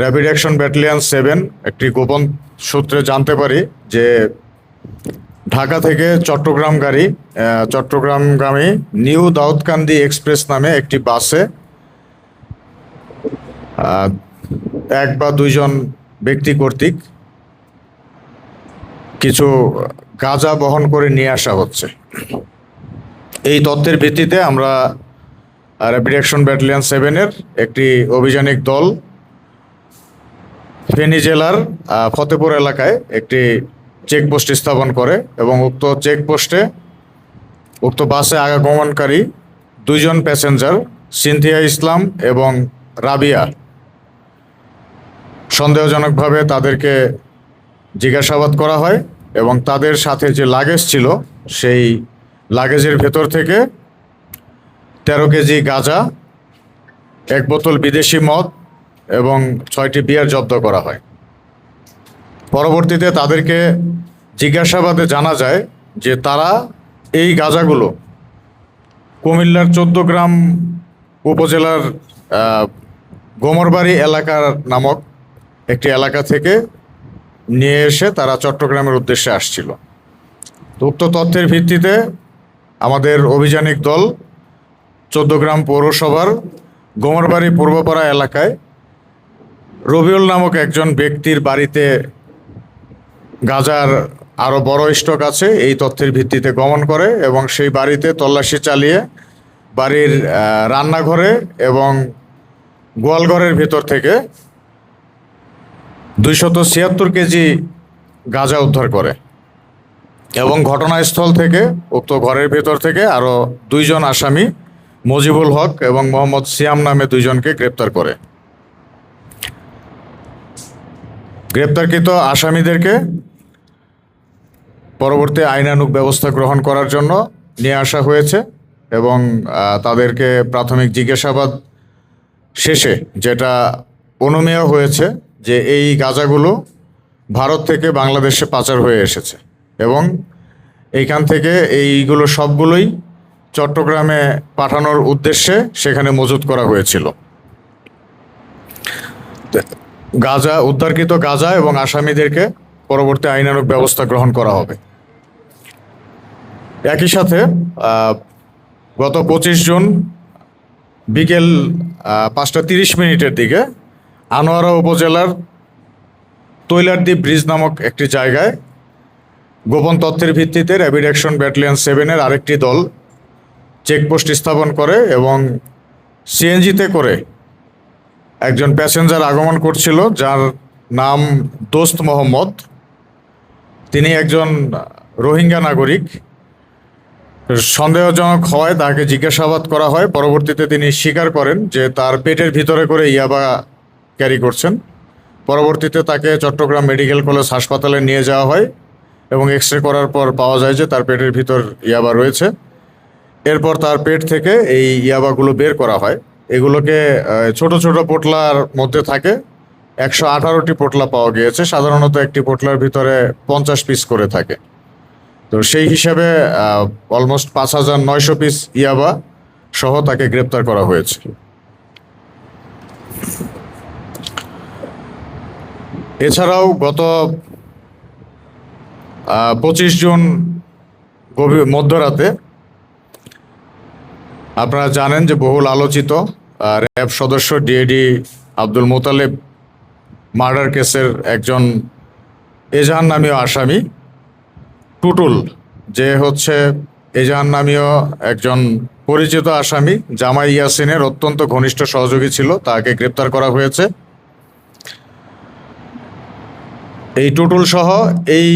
Rapid action battalion 7 একটি গোপন সূত্রে জানতে পারি যে ঢাকা থেকে চট্টগ্রামগামী নিউ দাউদকান্দি এক্সপ্রেস নামে একটি বাসে এক বা দুইজন ব্যক্তি কর্তৃক কিছু গাঁজা বহন করে নিয়ে আসা হচ্ছে। এই তথ্যের ভিত্তিতে আমরা র্যাপিড অ্যাকশন ব্যাটালিয়ন 7-এর একটি অভিযানিক দল ফেনী জেলার ফতেপুর এলাকায় একটি চেকপোস্ট স্থাপন করে এবং উক্ত চেকপোস্টে উক্ত বাসে আগমনকারী দুইজন প্যাসেঞ্জার সিনথিয়া ইসলাম এবং রাবিয়া সন্দেহজনকভাবে তাদেরকে জিজ্ঞাসাবাদ করা হয় এবং তাদের সাথে যে লাগেজ ছিল সেই লাগেজের ভেতর থেকে 13 কেজি গাঁজা, 1 বোতল বিদেশি মদ এবং 6টি বিয়ার জব্দ করা হয়। পরবর্তীতে তাদেরকে জিজ্ঞাসাবাদে জানা যায় যে তারা এই গাঁজাগুলো কুমিল্লার 14 গ্রাম উপজেলার গোমরবাড়ি এলাকার নামক একটি এলাকা থেকে নিয়ে এসে তারা চট্টগ্রামের উদ্দেশ্যে আসছিল। উক্ত তথ্যের ভিত্তিতে আমাদের অভিযানিক দল 14 গ্রাম পৌরসভার গোমরবাড়ি পূর্বপাড়া এলাকায় রবিউল নামক একজন ব্যক্তির বাড়িতে গাঁজার আরও বড় স্টক আছে এই তথ্যের ভিত্তিতে গমন করে এবং সেই বাড়িতে তল্লাশি চালিয়ে বাড়ির রান্নাঘরে এবং গোয়ালঘরের ভেতর থেকে 276 কেজি গাঁজা উদ্ধার করে এবং ঘটনাস্থল থেকে উক্ত ঘরের ভেতর থেকে আরও 2 জন আসামি মজিবুল হক এবং মোহাম্মদ সিয়াম নামে 2 জনকে গ্রেপ্তার করে। গ্রেপ্তারকৃত আসামিদেরকে পরবর্তী আইনানুগ ব্যবস্থা গ্রহণ করার জন্য নিয়ে আসা হয়েছে এবং তাদেরকে প্রাথমিক জিজ্ঞাসাবাদ শেষে যেটা অনুমেয় হয়েছে যে এই গাঁজাগুলো ভারত থেকে বাংলাদেশে পাচার হয়ে এসেছে এবং এইখান থেকে এইগুলো সবগুলোই চট্টগ্রামে পাঠানোর উদ্দেশ্যে সেখানে মজুত করা হয়েছিল। উদ্ধারকৃত গাঁজা এবং আসামিদেরকে পরবর্তী আইনানুগ ব্যবস্থা গ্রহণ করা হবে। একই সাথে গত 25 জুন বিকেল 5:30 দিকে আনোয়ারা উপজেলার তৈলারদ্বীপ ব্রিজ নামক একটি জায়গায় গোপন তথ্যের ভিত্তিতে র্যাপিড অ্যাকশন ব্যাটালিয়ন 7-এর আরেকটি দল চেকপোস্ট স্থাপন করে এবং সিএনজিতে করে একজন প্যাসেঞ্জার আগমন করছিল যার নাম দোস্ত মোহাম্মদ। তিনি একজন রোহিঙ্গা নাগরিক। সন্দেহজনক হওয়ায় তাকে জিজ্ঞাসাবাদ করা হয়। পরবর্তীতে তিনি স্বীকার করেন যে তার পেটের ভিতরে করে ইয়াবা ক্যারি করছেন। পরবর্তীতে তাকে চট্টগ্রাম মেডিকেল কলেজ হাসপাতালে নিয়ে যাওয়া হয় এবং এক্স রে করার পর পাওয়া যায় যে তার পেটের ভিতর ইয়াবা রয়েছে। এরপর তার পেট থেকে এই ইয়াবাগুলো বের করা হয়। এগুলোকে ছোট ছোট পোটলার মধ্যে থাকে। 118টি পোটলা পাওয়া গিয়েছে। সাধারণত একটি পোটলার ভিতরে 50 পিস করে থাকে। তো সেই হিসাবে অলমোস্ট 5900 পিস ইয়াবা সহ তাকে গ্রেপ্তার করা হয়েছে। এছাড়াও গত 25 জুন মধ্যরাতে আপনারা জানেন যে বহুল আলোচিত র্যাব সদস্য ডিএডি আব্দুল মোতালেব মার্ডার কেসের একজন এজাহার নামীয় আসামি টুটুল, যে হচ্ছে এজাহার নামীয় একজন পরিচিত আসামি জামাই ইয়াসিনের অত্যন্ত ঘনিষ্ঠ সহযোগী ছিল, তাকে গ্রেপ্তার করা হয়েছে। এই টুটুল সহ এই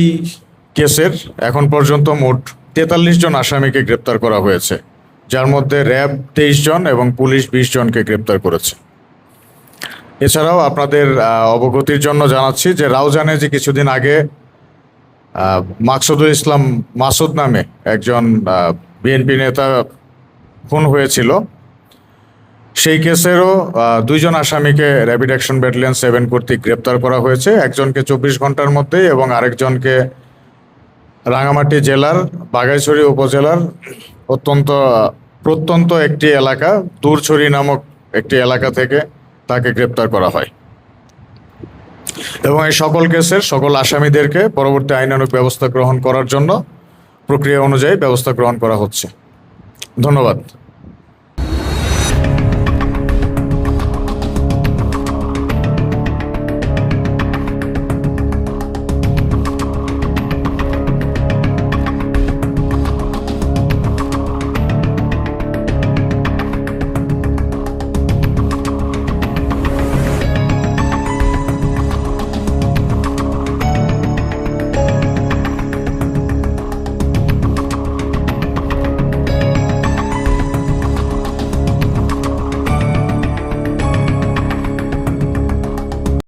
কেসের এখন পর্যন্ত মোট 43 জন আসামিকে গ্রেপ্তার করা হয়েছে, যার মধ্যে র্যাব 23 জন এবং পুলিশ 20 জনকে গ্রেপ্তার করেছে। এছাড়াও আপনাদের অবগতির জন্য জানাচ্ছি যে রাউজানে যে কিছুদিন আগে মাকসুদুল ইসলাম মাসুদ নামে একজন বিএনপি নেতা খুন হয়েছিল, সেই কেসেরও 2 জন আসামিকে র্যাপিড অ্যাকশন ব্যাটালিয়ন 7 কর্তৃক গ্রেপ্তার করা হয়েছে। একজনকে 24 ঘন্টার মধ্যেই এবং আরেকজনকে রাঙামাটি জেলার বাঘাইছড়ি উপজেলার প্রত্যন্ত একটি এলাকা দূরছড়ি নামক একটি এলাকা থেকে তাকে গ্রেপ্তার করা হয়। এবং এই সকল কেসের সকল আসামিদেরকে পরবর্তী আইনানুগ ব্যবস্থা গ্রহণ করার জন্য প্রক্রিয়া অনুযায়ী ব্যবস্থা গ্রহণ করা হচ্ছে। ধন্যবাদ।